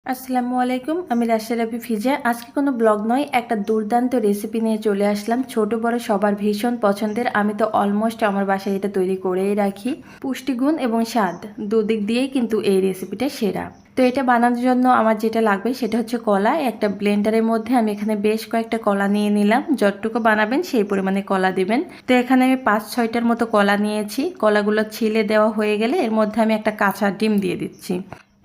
আসসালামু আলাইকুম, আমি রাশিয়া রাবি ফিজা। আজকে কোনো ব্লগ নয়, একটা দুর্দান্ত রেসিপি নিয়ে চলে আসলাম। ছোট বড় সবার ভীষণ পছন্দের। আমি তো অলমোস্ট আমার বাসায় এটা তৈরি করেই রাখি। পুষ্টিগুণ এবং স্বাদ দুদিক দিয়েই কিন্তু এই রেসিপিটা সেরা। তো এটা বানানোর জন্য আমার যেটা লাগবে সেটা হচ্ছে কলা। একটা ব্লেন্ডারের মধ্যে আমি এখানে বেশ কয়েকটা কলা নিয়ে নিলাম। যতটুকু বানাবেন সেই পরিমাণে কলা দিবেন। তো এখানে আমি 5-6টার মতো কলা নিয়েছি। কলাগুলো ছিলে দেওয়া হয়ে গেলে এর মধ্যে আমি একটা কাঁচা ডিম দিয়ে দিচ্ছি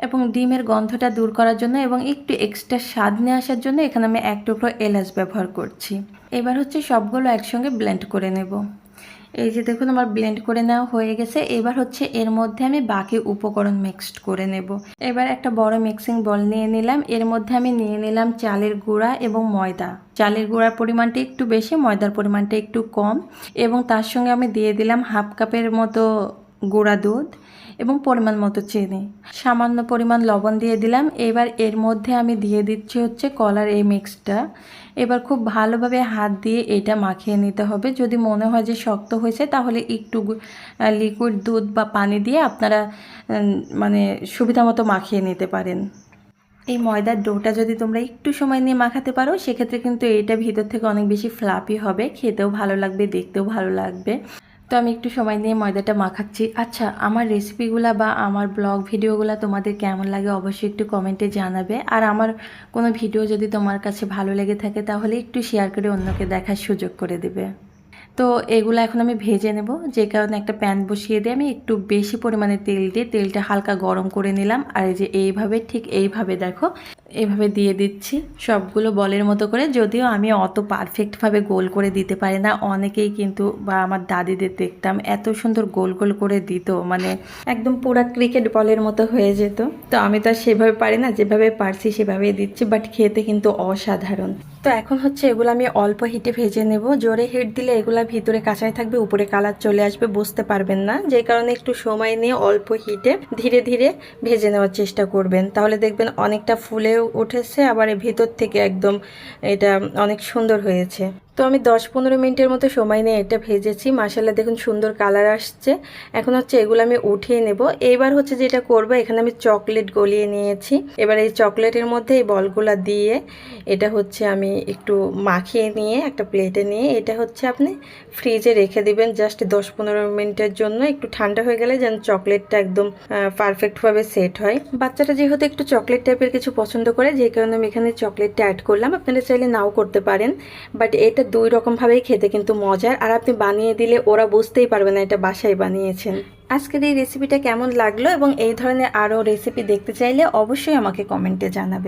এবং ডিমের গন্ধটা দূর করার জন্য এবং একটু এক্সট্রা স্বাদ নিয়ে আসার জন্য এখানে আমি 1 টুকরো এলাচ ব্যবহার করছি। এবার হচ্ছে সবগুলো একসঙ্গে ব্লেন্ড করে নেব। এই যে দেখুন আমার ব্লেন্ড করে নেওয়া হয়ে গেছে। এবার হচ্ছে এর মধ্যে আমি বাকি উপকরণ মিক্সড করে নেব। এবার একটা বড় মিক্সিং বল নিয়ে নিলাম। এর মধ্যে আমি নিয়ে নিলাম চালের গুঁড়া এবং ময়দা। চালের গুঁড়ার পরিমাণটা একটু বেশি, ময়দার পরিমাণটা একটু কম, এবং তার সঙ্গে আমি দিয়ে দিলাম হাফ কাপের মতো গুঁড়া দুধ এবং পরিমাণ মতো চিনি, সামান্য পরিমাণ লবণ দিয়ে দিলাম। এবার এর মধ্যে আমি দিয়ে দিচ্ছি হচ্ছে কলার এই মিক্সটা। এবার খুব ভালোভাবে হাত দিয়ে এটা মাখিয়ে নিতে হবে। যদি মনে হয় যে শক্ত হয়েছে তাহলে একটু লিকুইড দুধ বা পানি দিয়ে আপনারা মানে সুবিধা মতো মাখিয়ে নিতে পারেন। এই ময়দার ডোটা যদি তোমরা একটু সময় নিয়ে মাখাতে পারো সেক্ষেত্রে কিন্তু এটা ভিতর থেকে অনেক বেশি ফ্লাফি হবে, খেতেও ভালো লাগবে, দেখতেও ভালো লাগবে। তো আমি একটু সময় নিয়ে ময়দাটা মাখাচ্ছি। আচ্ছা, আমার রেসিপিগুলো বা আমার ব্লগ ভিডিওগুলো তোমাদের কেমন লাগে অবশ্যই একটু কমেন্টে জানাবে। আর আমার কোনো ভিডিও যদি তোমার কাছে ভালো লেগে থাকে তাহলে একটু শেয়ার করে অন্যকে দেখার সুযোগ করে দেবে। তো এগুলো এখন আমি ভেজে নেব। যে কারণে একটা প্যান বসিয়ে দিয়ে আমি একটু বেশি পরিমাণে তেল দিয়ে তেলটা হালকা গরম করে নিলাম। আর এই যে এইভাবে, ঠিক এইভাবে দেখো, এভাবে দিয়ে দিচ্ছি সবগুলো বলের মতো করে। যদিও আমি অত পারফেক্টভাবে গোল করে দিতে পারি না, অনেকেই কিন্তু বা আমার দাদিদের দেখতাম এত সুন্দর গোল গোল করে দিত, মানে একদম পুরা ক্রিকেট বলের মতো হয়ে যেত। তো আমি তো আর সেভাবে পারি না, যেভাবে পারছি সেভাবেই দিচ্ছি, বাট খেতে কিন্তু অসাধারণ। তো এখন হচ্ছে এগুলো আমি অল্প হিটে ভেজে নেব। জোরে হিট দিলে এগুলা ভিতরে কাঁচাই থাকবে, উপরে কালার চলে আসবে, বুঝতে পারবেন না। যে কারণে একটু সময় নিয়ে অল্প হিটে ধীরে ধীরে ভেজে নেওয়ার চেষ্টা করবেন, তাহলে দেখবেন অনেকটা ফুলেও উঠেছে, আবার ভিতর থেকে একদম এটা অনেক সুন্দর হয়েছে। তো আমি 10-15 মিনিটের মতো সময় নিয়ে এটা ভেজেছি। মাশাআল্লাহ দেখুন সুন্দর কালার আসছে। এখন হচ্ছে এগুলো আমি উঠিয়ে নেব। এইবার হচ্ছে যেটা করব, এখানে আমি চকলেট গলিয়ে নিয়েছি। এবার এই চকলেটের মধ্যে এই বলগুলা দিয়ে এটা হচ্ছে আমি একটু মাখিয়ে নিয়ে একটা প্লেটে নিয়ে এটা হচ্ছে আপনি ফ্রিজে রেখে দিবেন জাস্ট 10-15 মিনিটের জন্য। একটু ঠান্ডা হয়ে গেলে যেন চকলেটটা একদম পারফেক্টভাবে সেট হয়। বাচ্চাটা যেহেতু একটু চকলেট টাইপের কিছু পছন্দ করে, যে কারণে আমি এখানে চকলেটটা অ্যাড করলাম। আপনারা চাইলে নাও করতে পারেন, বাট এটা 2 রকমভাবেই খেতে কিন্তু মজার। আর আপনি বানিয়ে দিলে ওরা বুঝতেই পারবে না এটা বাসায় বানিয়েছেন। আজকের এই রেসিপিটা কেমন লাগলো এবং এই ধরনের আরও রেসিপি দেখতে চাইলে অবশ্যই আমাকে কমেন্টে জানাবেন।